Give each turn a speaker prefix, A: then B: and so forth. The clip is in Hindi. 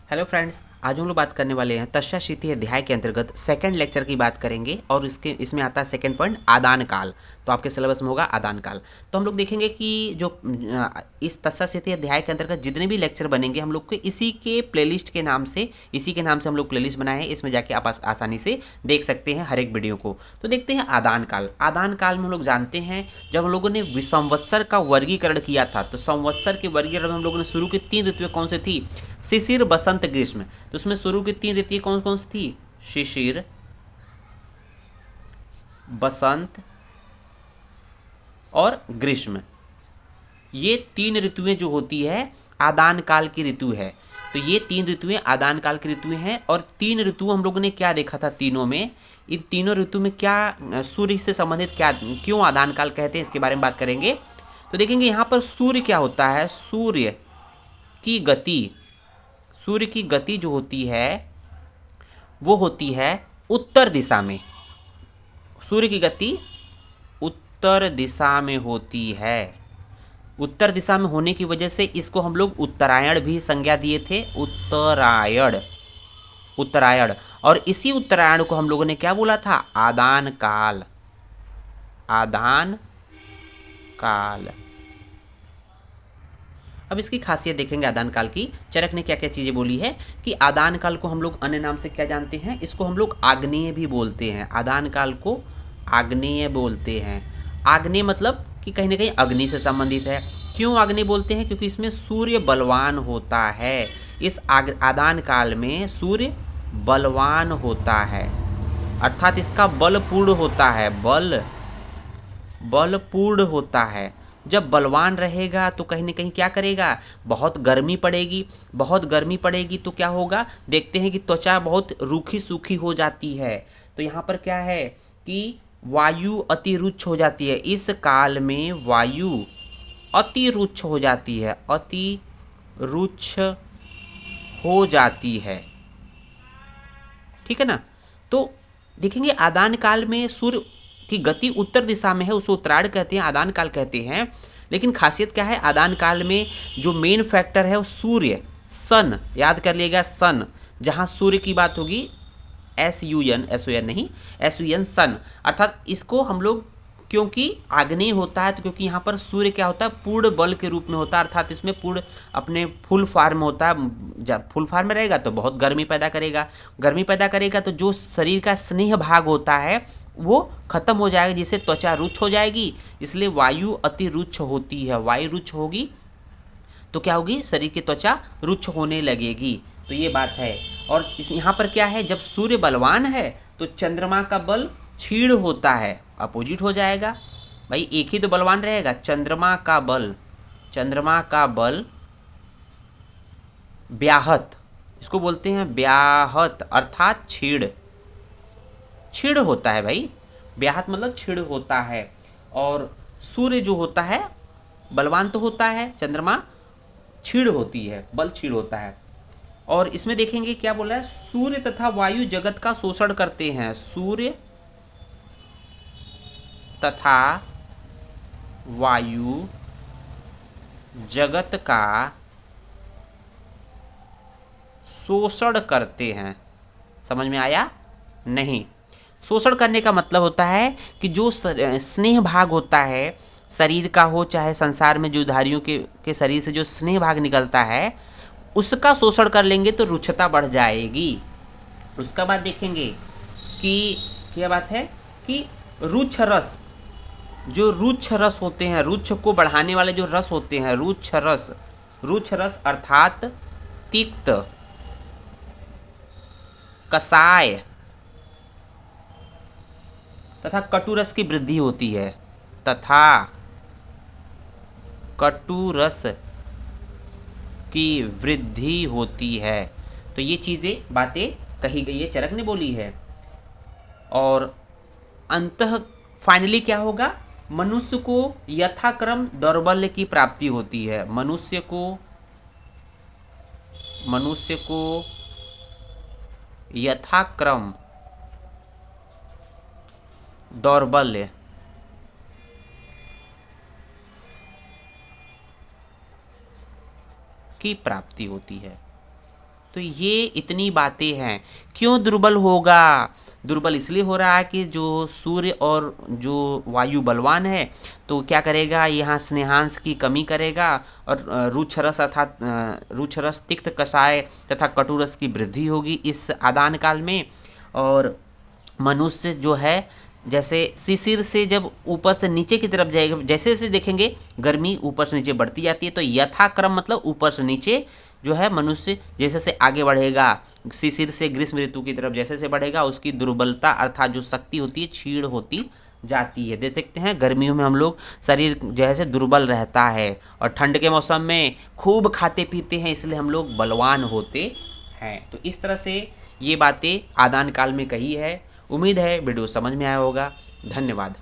A: हेलो फ्रेंड्स, आज हम लोग बात करने वाले हैं तक्षशिति अध्याय के अंतर्गत सेकंड लेक्चर की बात करेंगे और इसमें आता है सेकंड पॉइंट आदान काल। तो आपके सिलेबस में होगा आदान काल। तो हम लोग देखेंगे कि जो इस तक्षशिति अध्याय के अंतर्गत जितने भी लेक्चर बनेंगे हम लोग को इसी के प्लेलिस्ट के नाम से हम लोग प्लेलिस्ट बनाए हैं। इसमें जाके आप आसानी से देख सकते हैं हर एक वीडियो को। तो देखते हैं आदान काल। आदान काल में हम लोग जानते हैं जब हम लोगों ने संवत्सर का वर्गीकरण किया था, तो संवत्सर के वर्गीकरण में हम लोगों ने शुरू की 3 ऋतुएं कौन सी थी? शिशिर, बसंत, ग्रीष्म। तो उसमें शुरू की 3 ऋतुएं कौन कौन सी थी? शिशिर, बसंत और ग्रीष्म। ये 3 ऋतुएं जो होती है आदान काल की ऋतु है। तो ये 3 ऋतुएं आदान काल की ऋतुएं हैं। और 3 ऋतु हम लोगों ने क्या देखा था? तीनों में, इन तीनों ऋतु में क्या सूर्य से संबंधित क्या, क्यों आदान काल कहते हैं, इसके बारे में बात करेंगे। तो देखेंगे यहाँ पर सूर्य क्या होता है। की गति सूर्य की गति जो होती है वो होती है उत्तर दिशा में। सूर्य की गति उत्तर दिशा में होती है। उत्तर दिशा में होने की वजह से इसको हम लोग उत्तरायण भी संज्ञा दिए थे। उत्तरायण, उत्तरायण। और इसी उत्तरायण को हम लोगों ने क्या बोला था? आदान काल। आदान काल। अब इसकी खासियत देखेंगे आदान काल की। चरक ने क्या क्या चीज़ें बोली है कि आदान काल को हम लोग अन्य नाम से क्या जानते हैं? इसको हम लोग आग्नेय भी बोलते हैं। आदान काल को आग्नेय बोलते हैं। आग्नेय मतलब कि कहीं ना कहीं अग्नि से संबंधित है। क्यों आग्नेय बोलते हैं? क्योंकि इसमें सूर्य बलवान होता है। इस आदान काल में सूर्य बलवान होता है, अर्थात इसका बल पूर्ण होता है। बल पूर्ण होता है। जब बलवान रहेगा तो कहीं ना कहीं क्या करेगा? बहुत गर्मी पड़ेगी। बहुत गर्मी पड़ेगी तो क्या होगा? देखते हैं कि त्वचा बहुत रूखी सूखी हो जाती है। तो यहाँ पर क्या है कि वायु अति रुक्ष हो जाती है। इस काल में वायु अति रुक्ष हो जाती है। अति रुक्ष हो जाती है, ठीक है ना। तो देखेंगे आदान काल में सूर्य की गति उत्तर दिशा में है, उसको उत्तरायण कहते हैं, आदान काल कहते हैं। लेकिन खासियत क्या है? आदान काल में जो मेन फैक्टर है वो सूर्य, सन, याद कर लिएगा, सन। जहाँ सूर्य की बात होगी, SUN नहीं, SUN, सन। अर्थात इसको हम लोग, क्योंकि आग्नेय होता है तो क्योंकि यहाँ पर सूर्य क्या होता है? पूर्ण बल के रूप में होता है, अर्थात इसमें पूर्ण अपने फुल फॉर्म होता है। जब फुल फॉर्म में रहेगा तो बहुत गर्मी पैदा करेगा। गर्मी पैदा करेगा तो जो शरीर का स्नेह भाग होता है वो खत्म हो जाएगा, जिससे त्वचा रुक्ष हो जाएगी। इसलिए वायु अति रुक्ष होती है। वायु रुक्ष होगी तो क्या होगी? शरीर की त्वचा रुक्ष होने लगेगी। तो ये बात है। और यहाँ पर क्या है? जब सूर्य बलवान है तो चंद्रमा का बल क्षीण होता है, अपोजिट हो जाएगा। भाई एक ही तो बलवान रहेगा। चंद्रमा का बल व्याहत, इसको बोलते हैं व्याहत, अर्थात क्षीण होता है। भाई व्याहत मतलब क्षीण होता है। और सूर्य जो होता है बलवान तो होता है, चंद्रमा क्षीण होती है, बल क्षीण होता है। और इसमें देखेंगे क्या बोला है? सूर्य तथा वायु जगत का शोषण करते हैं। सूर्य तथा वायु जगत का शोषण करते हैं। समझ में आया? नहीं। शोषण करने का मतलब होता है कि जो स्नेह भाग होता है शरीर का, हो चाहे संसार में जो धारियों के शरीर से जो स्नेह भाग निकलता है उसका शोषण कर लेंगे तो रुक्षता बढ़ जाएगी। उसका बाद देखेंगे कि क्या बात है कि रुक्ष रस, जो रुक्ष रस होते हैं, रुक्ष को बढ़ाने वाले जो रस होते हैं, रुक्ष रस अर्थात तिक्त, कसाय तथा कटुरस की वृद्धि होती है। तथा कटुरस की वृद्धि होती है। तो ये चीज़ें बातें कही गई है, चरक ने बोली है। और अंतः फाइनली क्या होगा? मनुष्य को यथाक्रम दौर्बल्य की प्राप्ति होती है। मनुष्य को यथाक्रम दौर्बल्य की प्राप्ति होती है। तो ये इतनी बातें हैं। क्यों दुर्बल होगा? दुर्बल इसलिए हो रहा है कि जो सूर्य और जो वायु बलवान है तो क्या करेगा, यहाँ स्नेहांश की कमी करेगा और रुक्षरस अर्थात रुक्षरस तिक्त कषाय तथा कटुरस की वृद्धि होगी इस आदान काल में। और मनुष्य जो है जैसे शिशिर से जब ऊपर से नीचे की तरफ जाएगा, जैसे जैसे देखेंगे गर्मी ऊपर से नीचे बढ़ती जाती है, तो यथाक्रम मतलब ऊपर से नीचे जो है मनुष्य जैसे से आगे बढ़ेगा, शिशिर से ग्रीष्म ऋतु की तरफ जैसे से बढ़ेगा, उसकी दुर्बलता अर्थात जो शक्ति होती है क्षीण होती जाती है। देख सकते हैं गर्मियों में हम लोग शरीर जैसे दुर्बल रहता है और ठंड के मौसम में खूब खाते पीते हैं, इसलिए हम लोग बलवान होते हैं। तो इस तरह से ये बातें आदान काल में कही है। उम्मीद है वीडियो समझ में आया होगा। धन्यवाद।